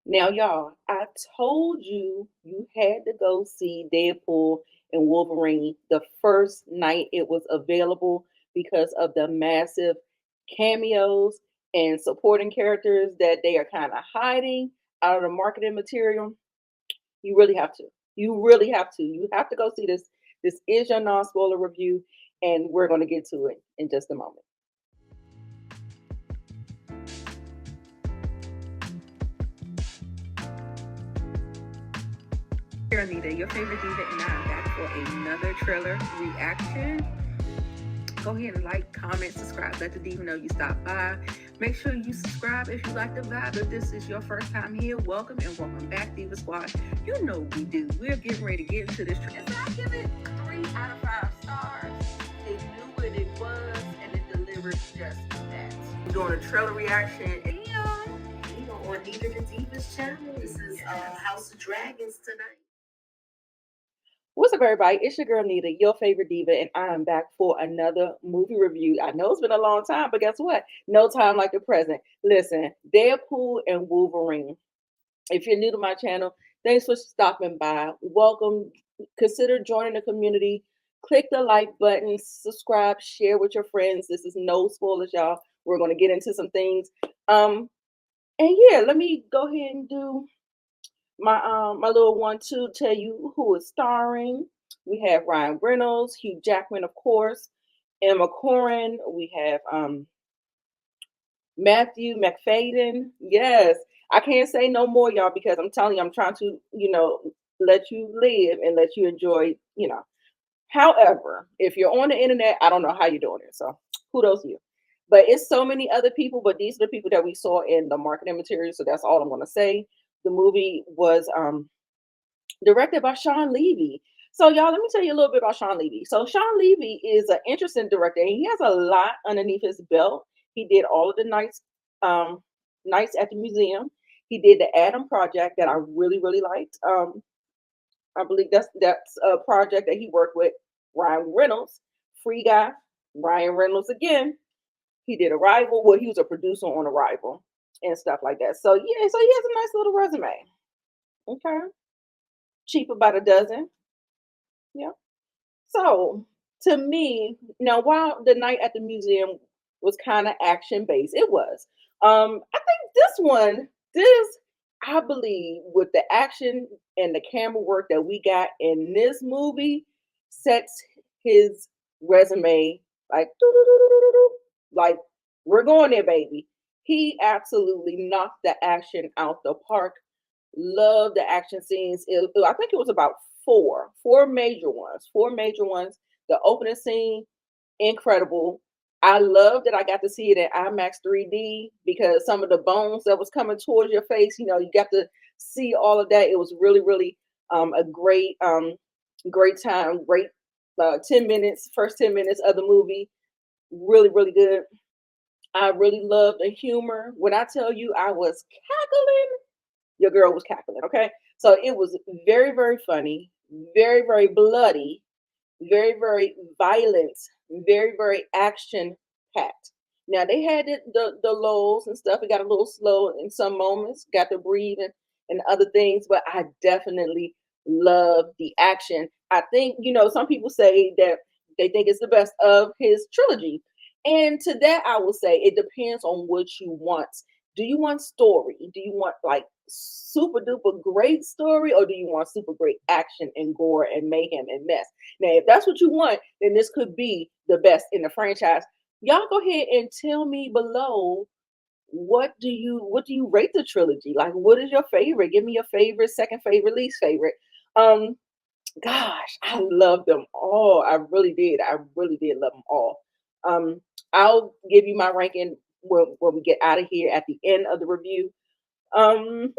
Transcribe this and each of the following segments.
Now, y'all, I told you you had to go see Deadpool and Wolverine the first night it was available because of the massive cameos and supporting characters that they are kind of hiding out of the marketing material. You really have to. You really have to. You have to go see this. This is your non spoiler review, and we're going to get to it in just a moment. Here, Nita, your favorite diva, and I'm back for another trailer reaction. Go ahead and like, comment, subscribe. Let the diva know you stopped by. Make sure you subscribe if you like the vibe. If this is your first time here, welcome and welcome back, Diva Squad. You know what we do. We're getting ready to get into this trailer. So I give it 3 out of 5 stars. It knew what it was, and it delivered just that. I'm doing a trailer reaction. And on Nita the Diva's channel. This is House of Dragons tonight. What's up, everybody? It's your girl Nita, your favorite diva, and I'm back for another movie review. I know it's been a long time, but guess what? No time like the present. Listen, Deadpool and Wolverine. If you're new to my channel, thanks for stopping by. Welcome. Consider joining the community. Click the like button, subscribe, share with your friends. This is no spoilers, y'all. We're going to get into some things. And yeah, let me go ahead and do my little 1-2, tell you who is starring. We have Ryan Reynolds, Hugh Jackman, of course, Emma Corrin. We have Matthew McFadden. Yes, I can't say no more, y'all, because I'm telling you, I'm trying to, let you live and let you enjoy. However, if you're on the internet, I don't know how you're doing it. So kudos to you. But it's so many other people, but these are the people that we saw in the marketing material. So that's all I'm going to say. The movie was directed by Shawn Levy. So, y'all, let me tell you a little bit about Shawn Levy. So, Shawn Levy is an interesting director, and he has a lot underneath his belt. He did all of the nights at the museum. He did the Adam Project that I really, really liked. I believe that's a project that he worked with Ryan Reynolds, Free Guy, Ryan Reynolds again. He did Arrival. Well, he was a producer on Arrival and stuff like that. So yeah, so he has a nice little resume. Okay, cheaper by the dozen. Yeah. So to me, now while the night at the museum was kind of action based, it was. I think this I believe with the action and the camera work that we got in this movie sets his resume like like we're going there, baby. He absolutely knocked the action out the park. Love the action scenes. I think it was about four major ones. Four major ones. The opening scene, incredible. I love that I got to see it in IMAX 3D because some of the bones that was coming towards your face, you got to see all of that. It was really, really a great time. Great 10 minutes, first 10 minutes of the movie. Really, really good. I really loved the humor. When I tell you I was cackling, your girl was cackling. Okay, so it was very, very funny, very, very bloody, very, very violent, very, very action packed. Now they had the lows and stuff. It got a little slow in some moments, got to breathe and other things, but I definitely love the action. I think, some people say that they think it's the best of his trilogy. And to that, I will say it depends on what you want. Do you want story? Do you want like super duper great story, or do you want super great action and gore and mayhem and mess? Now, if that's what you want, then this could be the best in the franchise. Y'all go ahead and tell me below what do you rate the trilogy? Like, what is your favorite? Give me your favorite, second favorite, least favorite. Um, Gosh, I love them all. I really did. I really did love them all. Um, I'll give you my ranking when we get out of here at the end of the review. Um,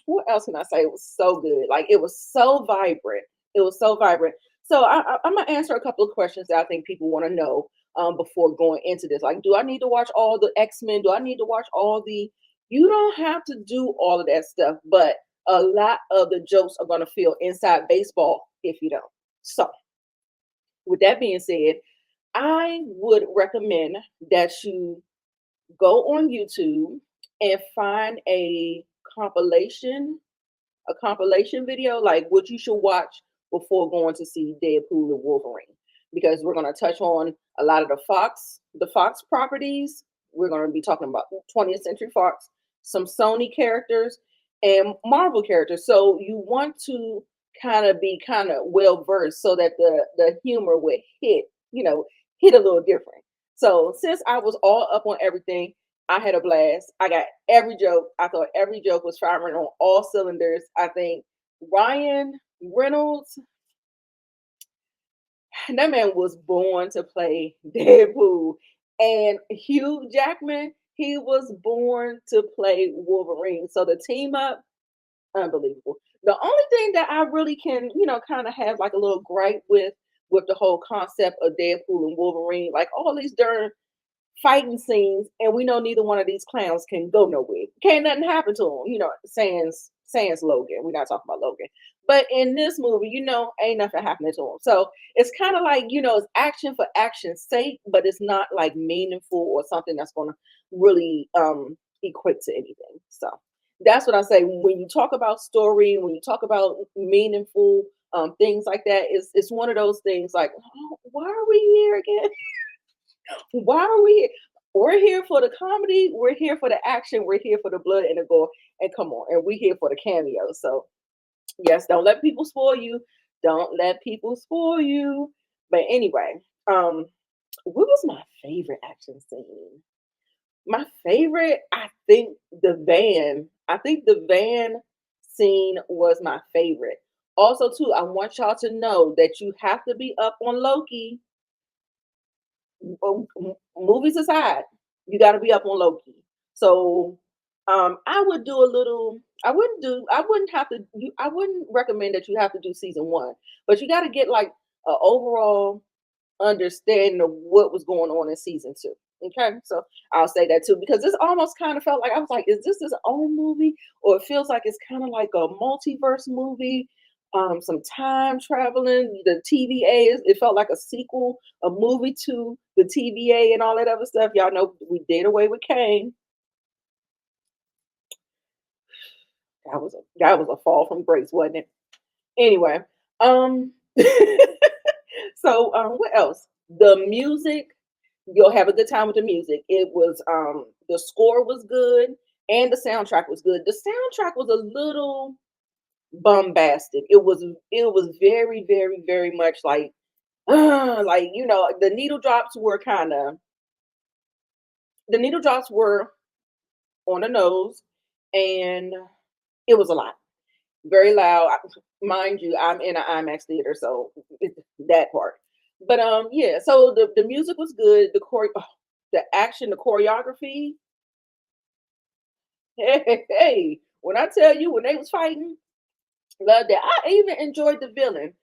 what else can I say? It was so good. Like it was so vibrant. It was so vibrant. So I'm gonna answer a couple of questions that I think people want to know before going into this. Like, do I need to watch all the X-Men? Do I need to watch all the? You don't have to do all of that stuff, but a lot of the jokes are gonna feel inside baseball if you don't. So, with that being said, I would recommend that you go on YouTube and find a a compilation video, like what you should watch before going to see Deadpool and Wolverine, because we're going to touch on a lot of the Fox properties. We're going to be talking about 20th Century Fox, some Sony characters, and Marvel characters. So you want to kind of be kind of well versed so that the humor would hit a little different. So since I was all up on everything, I had a blast. I got every joke. I thought every joke was firing on all cylinders. I think Ryan Reynolds, that man was born to play Deadpool. And Hugh Jackman, he was born to play Wolverine. So the team up, unbelievable. The only thing that I really can, kind of have like a little gripe with the whole concept of Deadpool and Wolverine, like all these darn fighting scenes, and we know neither one of these clowns can go nowhere. Can't nothing happen to them, sans Logan. We're not talking about Logan. But in this movie, ain't nothing happening to him. So it's kind of like, it's action for action's sake, but it's not like meaningful or something that's gonna really equate to anything. So that's what I say. When you talk about story, when you talk about meaningful things like that, it's one of those things like, oh, why are we here again? Why are we here? We're here for the comedy. We're here for the action. We're here for the blood and the gore. And come on, and we're here for the cameos. So yes, don't let people spoil you. Don't let people spoil you. But anyway, what was my favorite action scene? My favorite, I think the van. I think the van scene was my favorite. Also, too, I want y'all to know that you have to be up on Loki. Movies aside, you got to be up on Loki. So, I would do a little. I wouldn't do. I wouldn't have to. I wouldn't recommend that you have to do season one, but you got to get like an overall understanding of what was going on in season two. Okay, so I'll say that too because this almost kind of felt like I was like, is this his own movie, or it feels like it's kind of like a multiverse movie, some time traveling. The TVA it felt like a sequel, a movie to the TVA and all that other stuff. Y'all know we did away with Kane. That was a fall from grace, wasn't it? Anyway, um, so what else? The music, you'll have a good time with the music. It was the score was good and the soundtrack was good. The soundtrack was a little bombastic. It was very, very, very much like the needle drops were on the nose, and it was a lot. Very loud. Mind you, I'm in an IMAX theater, so that part. But yeah. So the music was good. The action, the choreography. Hey, when I tell you when they was fighting, loved that. I even enjoyed the villain.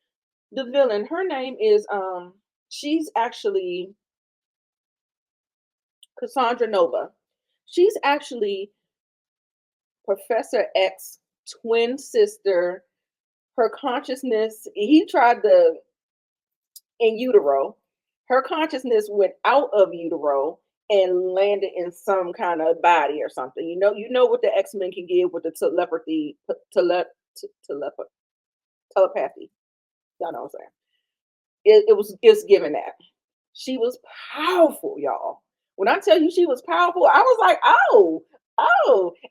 The villain, her name is she's actually Cassandra Nova. She's actually Professor X twin sister. Her consciousness, he tried to in utero. Her consciousness went out of utero and landed in some kind of body or something. You know what the X-Men can give with the telepathy. Y'all know what I'm saying? It's given that. She was powerful, y'all. When I tell you she was powerful, I was like, oh.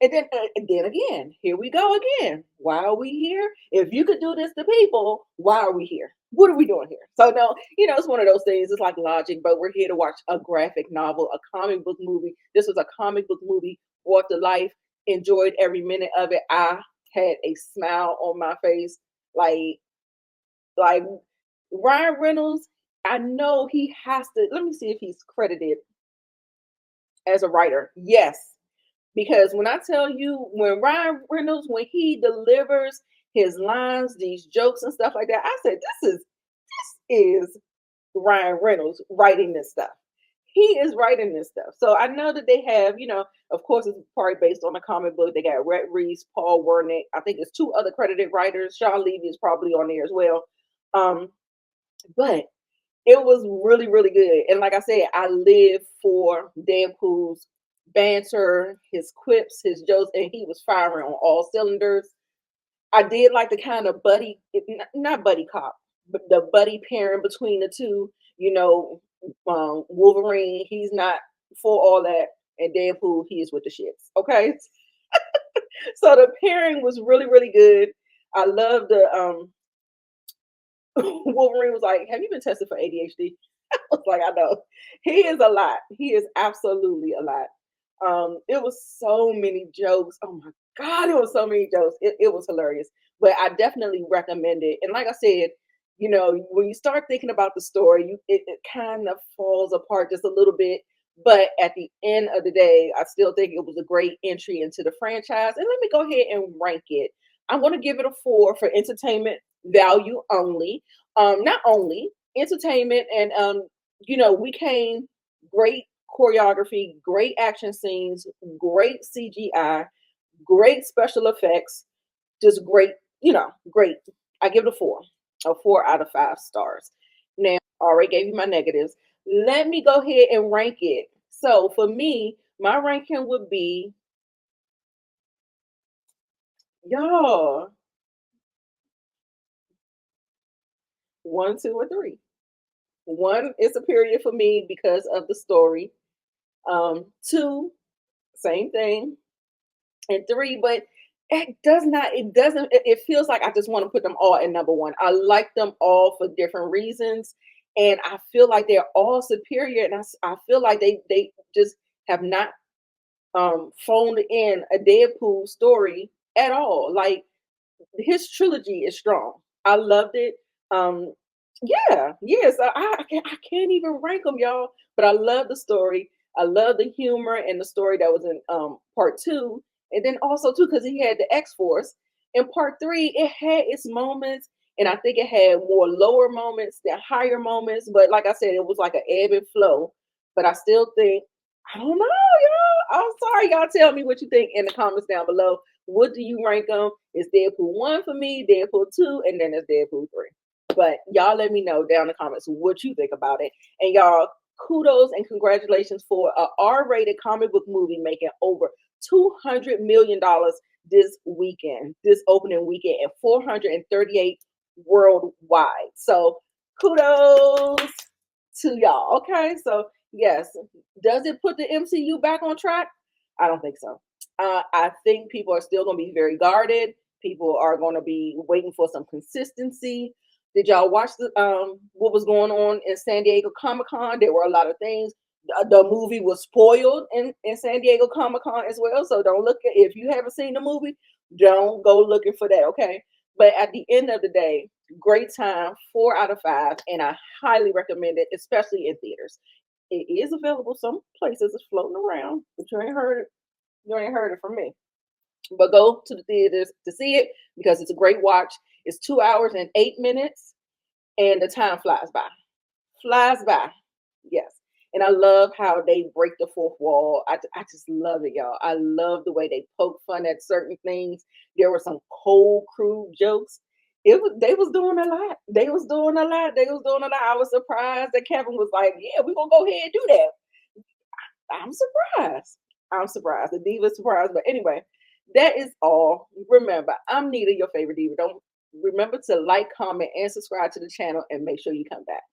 And then again, here we go again. Why are we here? If you could do this to people, why are we here? What are we doing here? So no, it's one of those things. It's like logic, but we're here to watch a graphic novel, a comic book movie. This was a comic book movie brought to life. Enjoyed every minute of it. I had a smile on my face, like Ryan Reynolds. I know he has to. Let me see if he's credited as a writer. Yes, because when I tell you, when Ryan Reynolds, when he delivers his lines, these jokes and stuff like that, I said, this is Ryan Reynolds writing this stuff. He is writing this stuff. So I know that they have, of course, it's probably based on a comic book. They got Rhett Reese, Paul Wernick. I think there's two other credited writers. Shawn Levy is probably on there as well. But it was really, really good. And like I said, I live for Deadpool's banter, his quips, his jokes, and he was firing on all cylinders. I did like the kind of buddy, not buddy cop, but the buddy pairing between the two. You know, Wolverine, he's not for all that, and Deadpool, he is with the shits. Okay, so the pairing was really, really good. I love the Wolverine was like, "Have you been tested for ADHD?" I was like, "I know." He is a lot. He is absolutely a lot. It was so many jokes. Oh my god, it was so many jokes. It was hilarious. But I definitely recommend it. And like I said, you know, when you start thinking about the story, it kind of falls apart just a little bit. But at the end of the day, I still think it was a great entry into the franchise. And let me go ahead and rank it. I'm going to give it a 4 for entertainment value only. Not only entertainment, and you know, we came great choreography, great action scenes, great CGI, great special effects, just great, you know, great. I give it a 4 out of 5 stars. Now, I already gave you my negatives. Let me go ahead and rank it. So for me, my ranking would be, y'all, 1, 2, or 3. 1 is superior for me because of the story. 2, same thing. And 3, but it feels like I just want to put them all in number 1. I like them all for different reasons, and I feel like they're all superior, and I feel like they just have not phoned in a Deadpool story at all. Like, his trilogy is strong. I loved it. Um, yeah, yes, I can't even rank them, y'all. But I love the story. I love the humor and the story that was in part 2, and then also too because he had the X Force. In part 3, it had its moments, and I think it had more lower moments than higher moments. But like I said, it was like an ebb and flow. But I still think, I don't know, y'all. I'm sorry, y'all. Tell me what you think in the comments down below. What do you rank them? It's Deadpool 1 for me, Deadpool 2, and then it's Deadpool 3. But y'all let me know down in the comments what you think about it. And y'all, kudos and congratulations for a R-rated comic book movie making over $200 million this weekend, this opening weekend, and 438 worldwide. So kudos to y'all. Okay, so yes, does it put the MCU back on track? I don't think so. I think people are still going to be very guarded. People are going to be waiting for some consistency. Did y'all watch what was going on in San Diego Comic-Con? There were a lot of things. The movie was spoiled in San Diego Comic-Con as well. So don't look at, if you haven't seen the movie, don't go looking for that, okay? But at the end of the day, great time, 4 out of 5, and I highly recommend it, especially in theaters. It is available some places, it's floating around, but you ain't heard it from me. But go to the theaters to see it because it's a great watch. It's 2 hours and 8 minutes, and the time flies by. Flies by. Yes. And I love how they break the fourth wall. I just love it, y'all. I love the way they poke fun at certain things. There were some cold, crude jokes. They was doing a lot. They was doing a lot. They was doing a lot. I was surprised that Kevin was like, "Yeah, we're gonna go ahead and do that." I'm surprised. I'm surprised. The Diva surprised. But anyway, that is all. Remember, I'm Nita, your favorite diva. Don't remember to like, comment, and subscribe to the channel, and make sure you come back.